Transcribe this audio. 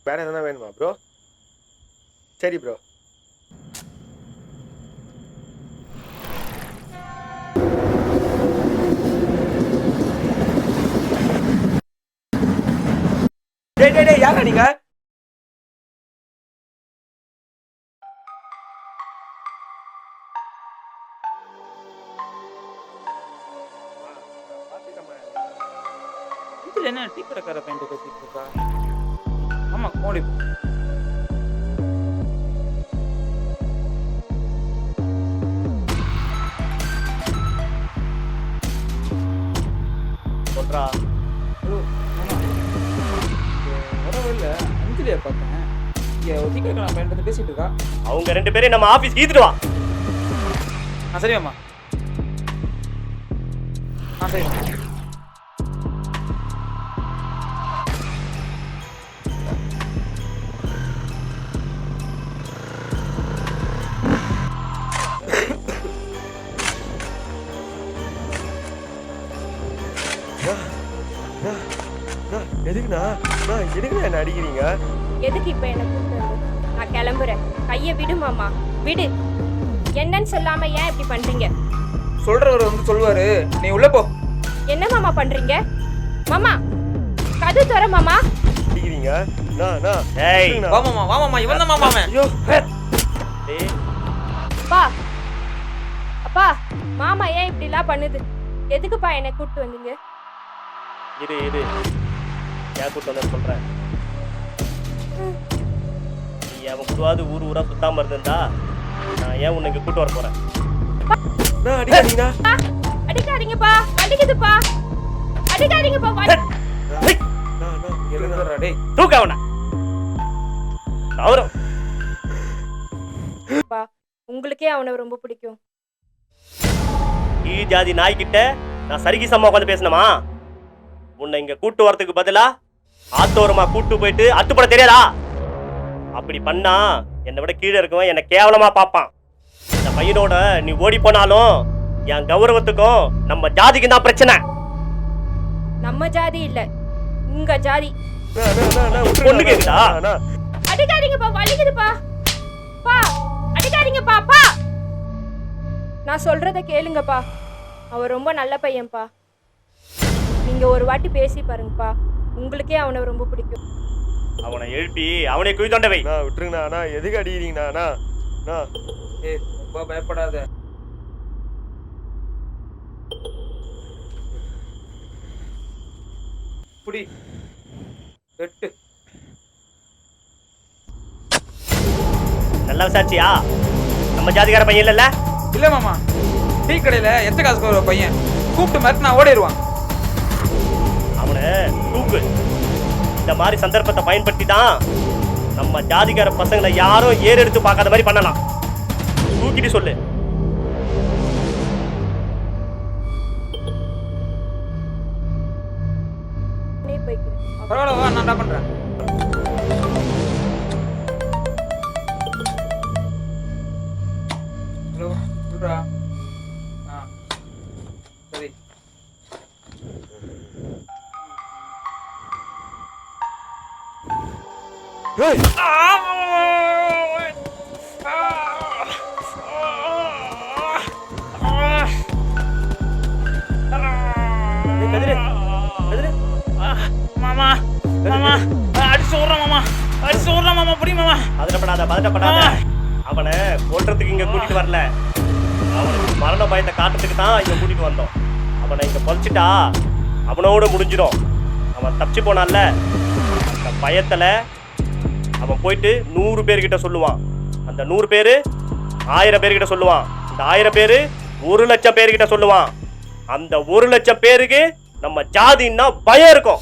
வேற எதனா வேணுமா ப்ரோ? சரி ப்ரோ. டேய் டேய் டேய் யாரா நீங்க? இதுல என்ன டீ கடைக்கார பையன் பேசிட்டு இருக்கா? ஆமா கோடி சொல்றா. வரவே இல்லை. அஞ்சலியை பார்த்தேன். இங்கே டீ கடைக்கார பையன் பேசிட்டு இருக்கா. அவங்க 2 பேரையும் நம்ம ஆபீஸ்க்கு ஈத்துட்டு வா. சரியாம்மா. சரிம்மா. எதுக்குண்ணா எதுக்குண்ணா என்ன அடிக்கிறீங்க? எதுக்கு இப்ப என்ன கூப்பிட்டு? நான் கிளம்புறேன். கையை விடு மாமா, விடு. என்னன்னு சொல்லாம ஏன் இப்படி பண்றீங்க? சொல்றவர் சொல்லுவாரு, நீ உள்ள போ. என்ன மாமா பண்றீங்க? மாமா கது தர மாமா. அடிக்கிறீங்க? ஏய் வா மாமா, வா மாமா, இவன் தான் மாமா அவன். ஐயோ டேய் அப்பா அப்பா, மாமா ஏன் இப்படி எல்லாம் பண்ணுது? எதுக்குப்பா என்னை கூப்பிட்டு வந்தீங்க? இரு ஏன் கூட்டு வந்து சொல்றேன். நீ அவன் கூடாது ஊரா சுத்தாம இருந்திருந்தா நான் ஏன் உன்னை இங்க கூட்டு வர போறேன்? அடிக்காதீங்கண்ணா. அடிக்காதீங்கப்பா, வலிக்குதுப்பா. அடிக்காதீங்கப்பா, எழுந்துடுறா டேய். தூக்க அவனை. அவரும் வலிக்குதுப்பா. உங்களுக்கே அவனை ரொம்ப பிடிக்கும். ஈ ஜாதி நாய்கிட்ட நான் சரிக்கு சம்மா உட்காந்து பேசணுமா? உன்னை இங்க கூட்டு வரதுக்கு பதிலா ஆத்தோரமா கூட்டு போயிட்டு அத்துப்பட தெரியாதா? அப்படி பண்ணா என்னை விட கீழே இருக்கவன் என்னை கேவலமா பார்ப்பான். இந்த பையனோட நீ ஓடி போனாலும் என் கௌரவத்துக்கும் நம்ம ஜாதிக்கு தான் பிரச்சனை. நம்ம ஜாதி இல்ல, உங்க ஜாதி. பொண்ணு கேக்குதா? அடிக்காதீங்கப்பா, வலிக்குதுப்பா. பா அடிக்காதீங்கப்பா. பா நான் சொல்றத கேளுங்கப்பா. அவன் ரொம்ப நல்ல பையன்பா. நீங்க ஒரு வாட்டி பேசி பாருங்கப்பா. உங்களுக்கே அவனை ரொம்ப பிடிக்கும். அவனை எழுப்பி அவனை குழி தோண்ட வை. விட்டுருங்கண்ணா. எதுக்கு அடிக்கிறீங்கண்ணா? ஏய் ரொம்ப பயப்படாத. புடி வெட்டு. நல்லா விசாரிச்சியா? நம்ம ஜாதிகார பையன் இல்லல்ல? இல்ல மாமா, டீ கடையில எத்த காசுக்கு ஒரு பையன் கூப்பிட்டு மாதிரி நான் ஓடிடுவான். அவனை தூக்கு. இந்த மாதிரி சந்தர்ப்பத்தை பயன்படுத்தி தான் நம்ம ஜாதிகார பசங்களை யாரும் ஏறெடுத்து பார்க்காத மாதிரி பண்ணலாம். தூக்கிட்டு சொல்லு. பரவாயில்ல, வா நான் என்ன பண்றேன். ஹலோ சொல்றா. சரி மாமா, மாமா அடிச்சு விடுறான் மாமா, அடிச்சு விடுறான் மாமா. புடி மாமா. பதட்டப்படாத. அவனை கொல்றதுக்கு இங்க கூட்டிட்டு வரல. அவனுக்கு மரண பயத்தை காட்டுறதுக்கு தான் இங்க கூட்டிட்டு வந்தோம். அவனை இங்க பொழிச்சிட்டா அவனோட முடிஞ்சிடும். அவன் தப்பிச்சு போனான்ல, அந்த பயத்துல அவன் போயிட்டு 100 பேர்கிட்ட சொல்லுவான். அந்த 100 பேரு 1000 பேர்கிட்ட சொல்லுவான். அந்த 1000 பேரு 1 லட்சம் பேர்கிட்ட சொல்லுவான். அந்த 1 லட்சம் பேருக்கு நம்ம ஜாதின்னா பயம் இருக்கும்.